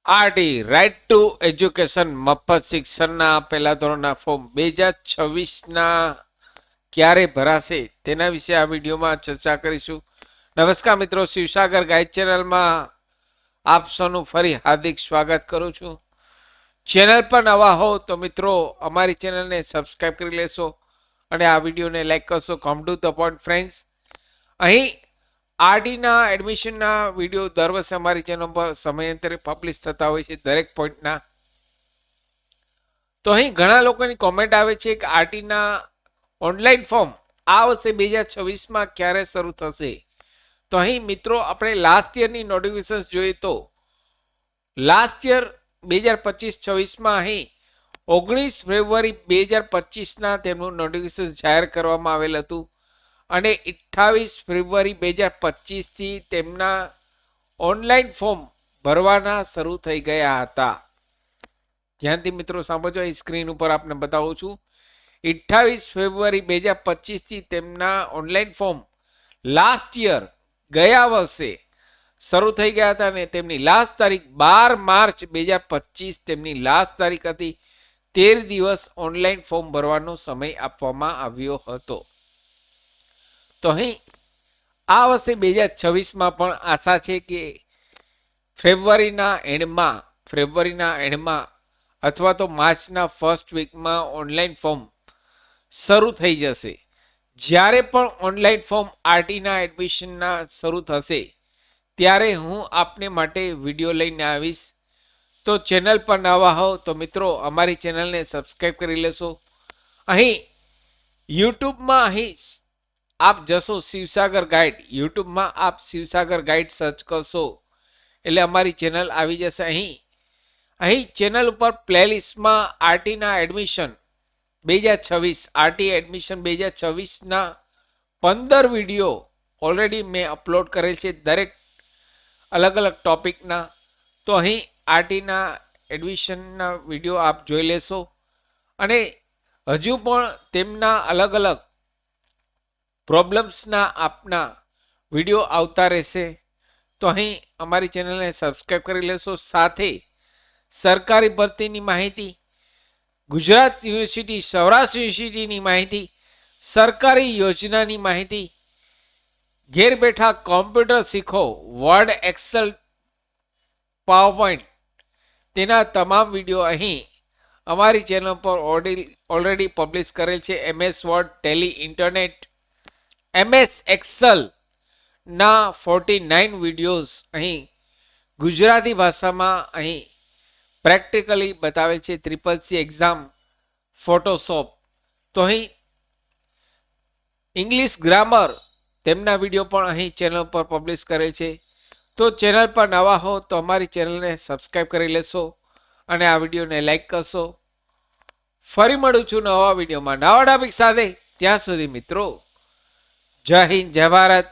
RT right to education મફત શિક્ષણના પહેલા ધોરણના ફોર્મ 2026ના ક્યારે ભરાશે તેના વિશે આ વિડીયોમાં ચર્ચા કરીશું. નમસ્કાર મિત્રો, શિવસાગર ગાઈડ ચેનલમાં આપ સૌનું ફરી હાર્દિક સ્વાગત કરું છું. ચેનલ પર નવા હો તો મિત્રો અમારી ચેનલને સબસ્ક્રાઇબ કરી લેશો અને આ વિડીયોને લાઈક કરશો. Come to the point friends, અહીં આરટીના એડમિશનના વિડીયો દર વર્ષે અમારી ચેનલ પર સમયાંતરે પબ્લિશ થતા હોય છે દરેક પોઈન્ટના. તો અહીં ઘણા લોકોની કોમેન્ટ આવે છે કે આરટીના ઓનલાઈન ફોર્મ આ વર્ષે 2026માં ક્યારે શરૂ થશે. તો અહીં મિત્રો આપણે લાસ્ટ યરની નોટિફિકેશન જોઈએ તો લાસ્ટ યર 2025-26માં અહીં 19 ફેબ્રુઆરી 2025ના તેમનું નોટિફિકેશન જાહેર કરવામાં આવેલ હતું અને 28 ફેબ્રુઆરી 2025થી તેમના ઓનલાઈન ફોર્મ ભરવાના શરૂ થઈ ગયા હતા. ધ્યાનથી મિત્રો સાંભળજો, અહીં સ્ક્રીન ઉપર આપને બતાવું છું. 28 ફેબ્રુઆરી 2025થી તેમના ઓનલાઈન ફોર્મ લાસ્ટ યર ગયા વર્ષે શરૂ થઈ ગયા હતા અને તેમની લાસ્ટ તારીખ 12 માર્ચ 2025 તેમની લાસ્ટ તારીખ હતી. 13 દિવસ ઓનલાઈન ફોર્મ ભરવાનો સમય આપવામાં આવ્યો હતો. તો અહીં આ વર્ષે 2026માં પણ આશા છે કે ફેબ્રુઆરીના એન્ડમાં અથવા તો માર્ચના ફર્સ્ટ વીકમાં ઓનલાઈન ફોર્મ શરૂ થઈ જશે. જ્યારે પણ ઓનલાઈન ફોર્મ આરટીના એડમિશનના શરૂ થશે ત્યારે હું આપને માટે વિડીયો લઈને આવીશ. તો ચેનલ પર નવા હો તો મિત્રો અમારી ચેનલને સબસ્ક્રાઈબ કરી લેશો. અહીં યુટ્યુબમાં અહીં આપ જશો શિવસાગર ગાઈડ, યુટ્યુબમાં આપ શિવસાગર ગાઈડ સર્ચ કરશો એટલે અમારી ચેનલ આવી જશે. અહીં ચેનલ ઉપર પ્લેલિસ્ટમાં આરટીના એડમિશન 2026 આરટી એડમિશન 2026ના 15 વિડીયો ઓલરેડી મેં અપલોડ કરેલ છે દરેક અલગ અલગ ટોપિકના. તો અહીં આરટીના એડમિશનના વિડીયો આપ જોઈ લેશો અને હજુ પણ તેમના અલગ અલગ પ્રોબ્લેમ્સના આપના વિડીયો આવતા રહેશે. તો અહીં અમારી ચેનલને સબસ્ક્રાઈબ કરી લેશો. સાથે સરકારી ભરતીની માહિતી, ગુજરાત યુનિવર્સિટી, સૌરાષ્ટ્ર યુનિવર્સિટીની માહિતી, સરકારી યોજનાની માહિતી, ઘેર બેઠા કોમ્પ્યુટર શીખો, વર્ડ, એક્સેલ, પાવરપોઈન્ટ, તેના તમામ વિડીયો અહીં અમારી ચેનલ પર ઓલરેડી પબ્લિશ કરેલ છે. MS Word, Tally, internet, MS Excel ના 49 વિડીયોઝ અહીં ગુજરાતી ભાષામાં અહીં પ્રેક્ટિકલી બતાવે છે. CCC એક્ઝામ, ફોટોશોપ, તો અહીં ઇંગ્લિશ ગ્રામર તેમના વિડીયો પણ અહીં ચેનલ પર પબ્લિશ કરે છે. તો ચેનલ પર નવા હો તો અમારી ચેનલને સબસ્ક્રાઈબ કરી લેશો અને આ વિડીયોને લાઈક કરશો. ફરી મળું છું નવા વિડીયોમાં નવા ટોપિક સાથે. ત્યાં સુધી મિત્રો જય હિન્દ, જય ભારત.